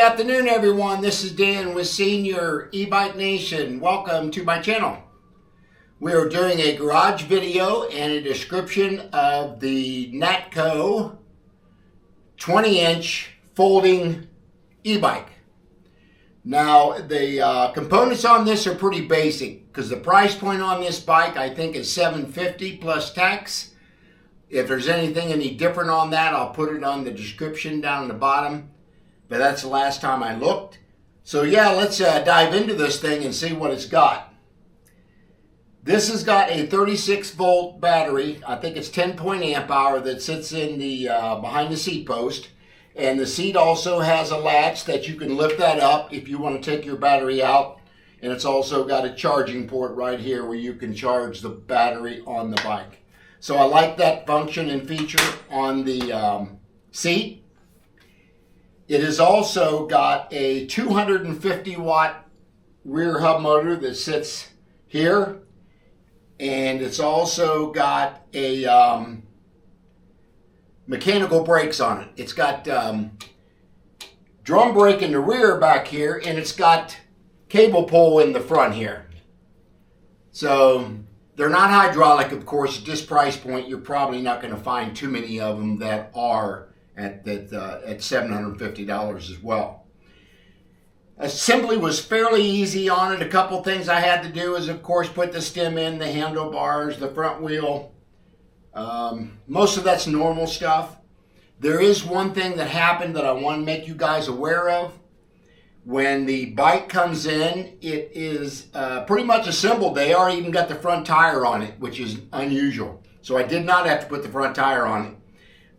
afternoon, everyone. This is Dan with Senior E Bike Nation. Welcome to my channel. We are doing a garage video and a description of the Nakto 20-inch folding e-bike. Now, the components on this are pretty basic because the price point on this bike I think is $750 plus tax. If there's anything any different on that, I'll put it on the description down at the bottom. But that's the last time I looked. So yeah, let's dive into this thing and see what it's got. This has got a 36 volt battery. I think it's 10 amp hour that sits in the behind the seat post. And the seat also has a latch that you can lift that up if you want to take your battery out. And it's also got a charging port right here where you can charge the battery on the bike. So I like that function and feature on the seat. It has also got a 250 watt rear hub motor that sits here. And it's also got a mechanical brakes on it. It's got drum brake in the rear back here, and it's got cable pull in the front here. So they're not hydraulic, of course. At this price point, you're probably not going to find too many of them that are at $750 as well. Assembly was fairly easy on it. A couple things I had to do is, of course, put the stem in, the handlebars, the front wheel. Most of that's normal stuff. There is one thing that happened that I want to make you guys aware of. When the bike comes in, it is pretty much assembled. They already even got the front tire on it, which is unusual. So I did not have to put the front tire on it.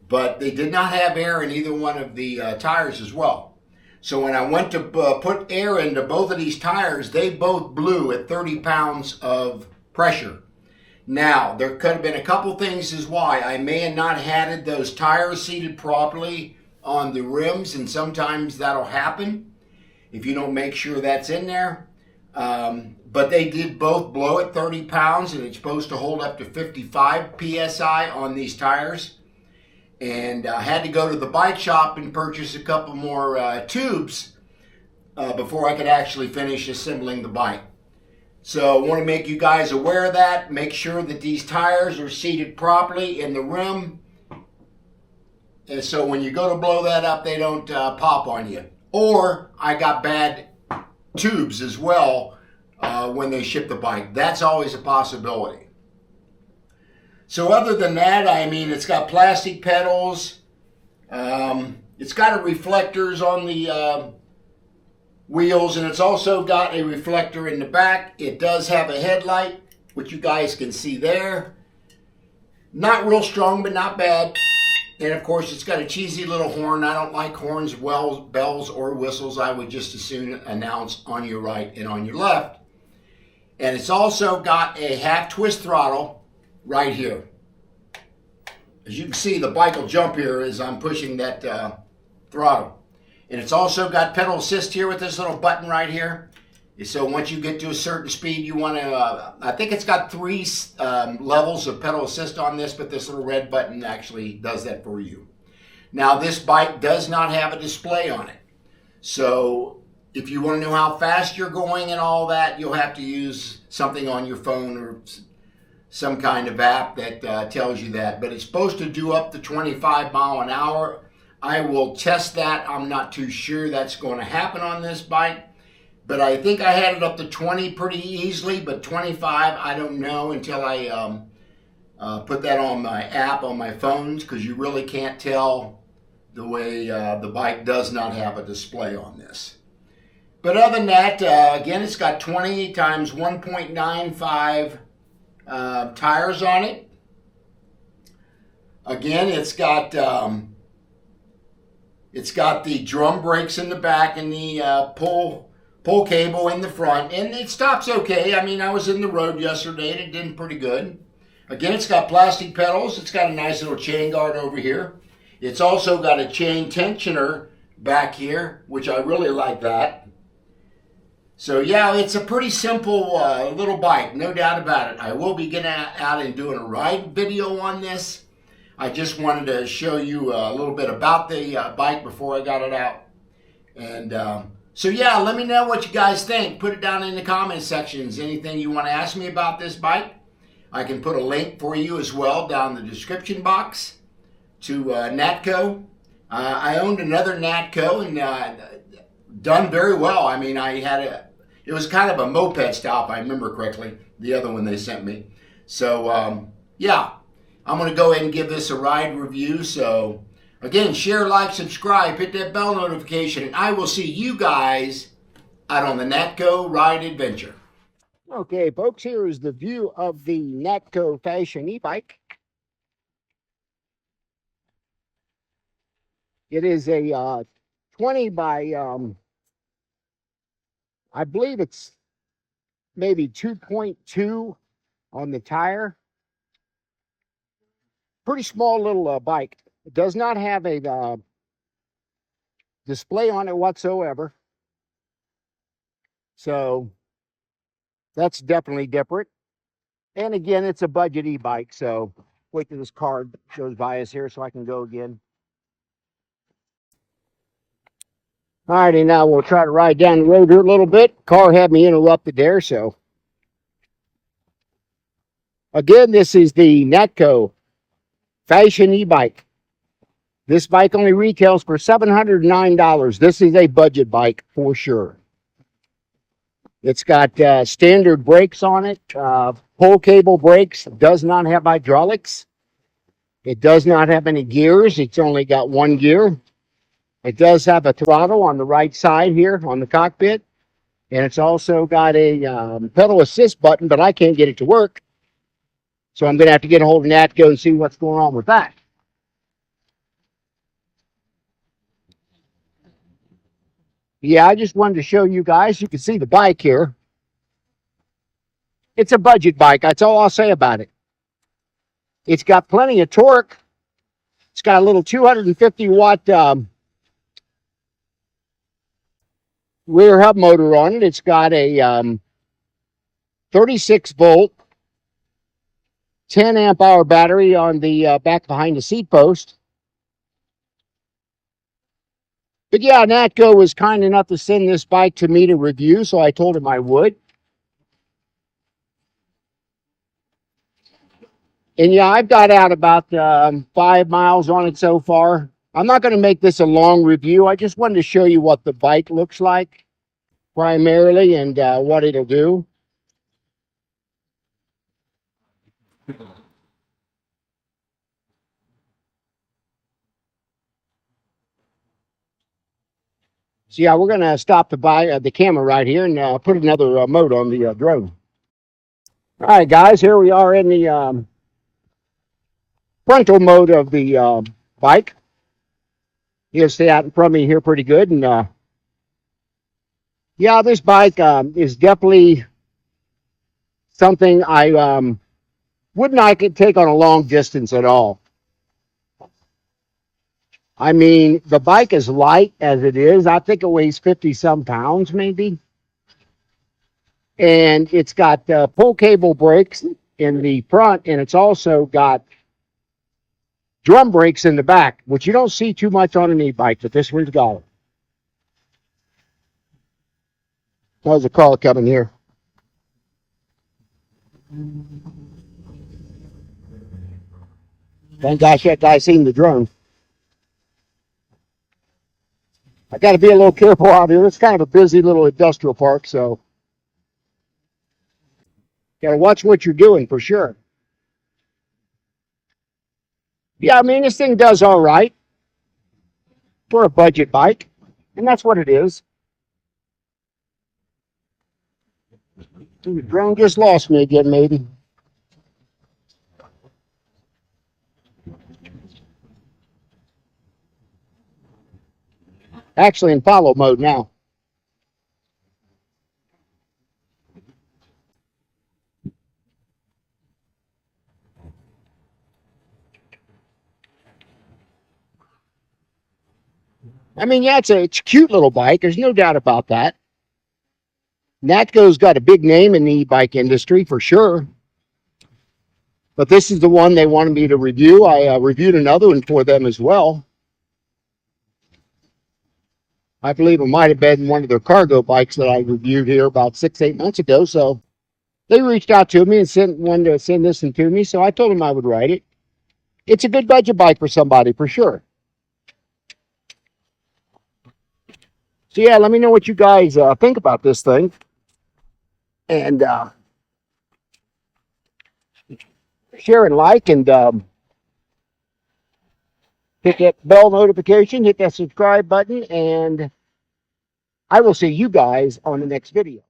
But they did not have air in either one of the tires as well. So when I went to put air into both of these tires, they both blew at 30 pounds of pressure. Now, there could have been a couple things as why. I may have not had those tires seated properly on the rims, and sometimes that'll happen if you don't make sure that's in there. But they did both blow at 30 pounds, and it's supposed to hold up to 55 PSI on these tires. And I had to go to the bike shop and purchase a couple more tubes before I could actually finish assembling the bike. So I want to make you guys aware of that. Make sure that these tires are seated properly in the rim. And so when you go to blow that up, they don't pop on you. Or I got bad tubes as well when they ship the bike. That's always a possibility. So other than that, I mean, it's got plastic pedals. It's got reflectors on the wheels, and it's also got a reflector in the back. It does have a headlight, which you guys can see there. Not real strong, but not bad. And of course, it's got a cheesy little horn. I don't like horns, bells, or whistles. I would just as soon announce on your right and on your left. And it's also got a half twist throttle right here. As you can see, the bike will jump here as I'm pushing that throttle. And it's also got pedal assist here with this little button right here. So once you get to a certain speed, you want to, I think it's got 3 levels of pedal assist on this, but this little red button actually does that for you. Now, this bike does not have a display on it. So if you want to know how fast you're going and all that, you'll have to use something on your phone or some kind of app that tells you that. But it's supposed to do up to 25 mile an hour. I will test that. I'm not too sure that's going to happen on this bike. But I think I had it up to 20 pretty easily. But 25, I don't know until I put that on my app on my phones. Because you really can't tell the way the bike does not have a display on this. But other than that, again, it's got 20 times 1.95 tires on it. Again, it's got the drum brakes in the back and the pull cable in the front, and it stops okay. I mean, I was in the road yesterday and it did pretty good. Again, it's got plastic pedals. It's got a nice little chain guard over here. It's also got a chain tensioner back here, which I really like that. So yeah, it's a pretty simple little bike, no doubt about it. I will be getting out and doing a ride video on this. I just wanted to show you a little bit about the bike before I got it out. And so, yeah, let me know what you guys think. Put it down in the comment sections. Anything you want to ask me about this bike, I can put a link for you as well down in the description box to Natco. I owned another Natco and done very well. I mean, it was kind of a moped style, if I remember correctly, the other one they sent me. So, yeah, I'm going to go ahead and give this a ride review. So, again, share, like, subscribe, hit that bell notification, and I will see you guys out on the Natco Ride Adventure. Okay, folks, here is the view of the Nakto Fashion e-bike. It is a 20 by, I believe it's maybe 2.2 on the tire. Pretty small little bike. It does not have a display on it whatsoever. So that's definitely different. And again, it's a budget e-bike. So wait till this card goes by us here so I can go again. All righty, now we'll try to ride down the road here a little bit. Car had me interrupted there, so. Again, this is the Nakto Fashion e-bike. This bike only retails for $709. This is a budget bike for sure. It's got standard brakes on it, pull cable brakes. It does not have hydraulics. It does not have any gears. It's only got one gear. It does have a throttle on the right side here on the cockpit. And it's also got a pedal assist button, but I can't get it to work. So I'm going to have to get a hold of Natco and see what's going on with that. Yeah, I just wanted to show you guys. You can see the bike here. It's a budget bike. That's all I'll say about it. It's got plenty of torque. It's got a little 250 watt rear hub motor on it. It's got a 36 volt, 10 amp hour battery on the back behind the seat post. But yeah, Natco was kind enough to send this bike to me to review, so I told him I would. And yeah, I've got out about 5 miles on it so far. I'm not going to make this a long review. I just wanted to show you what the bike looks like primarily and what it'll do. So yeah, we're going to stop the camera right here and put another mode on the drone. All right, guys, here we are in the frontal mode of the bike. You'll stay out in front of me here pretty good. And yeah, this bike is definitely something I would not take on a long distance at all. I mean, the bike is light as it is. I think it weighs 50-some pounds, maybe. And it's got pull cable brakes in the front, and it's also got drum brakes in the back, which you don't see too much on an e-bike, but this one's got it. How's a call coming here? Thank gosh that guy seen the drone. I got to be a little careful out here. It's kind of a busy little industrial park, so got to watch what you're doing for sure. Yeah, I mean, this thing does all right for a budget bike, and that's what it is. The drone just lost me again, maybe. Actually in follow mode now. I mean, yeah, it's a cute little bike. There's no doubt about that. Natco's got a big name in the e-bike industry for sure. But this is the one they wanted me to review. I reviewed another one for them as well. I believe it might have been one of their cargo bikes that I reviewed here about 6, 8 months ago. So they reached out to me and wanted to send this one to me. So I told them I would ride it. It's a good budget bike for somebody for sure. So yeah, let me know what you guys think about this thing. And share and like, and hit that bell notification, hit that subscribe button, and I will see you guys on the next video.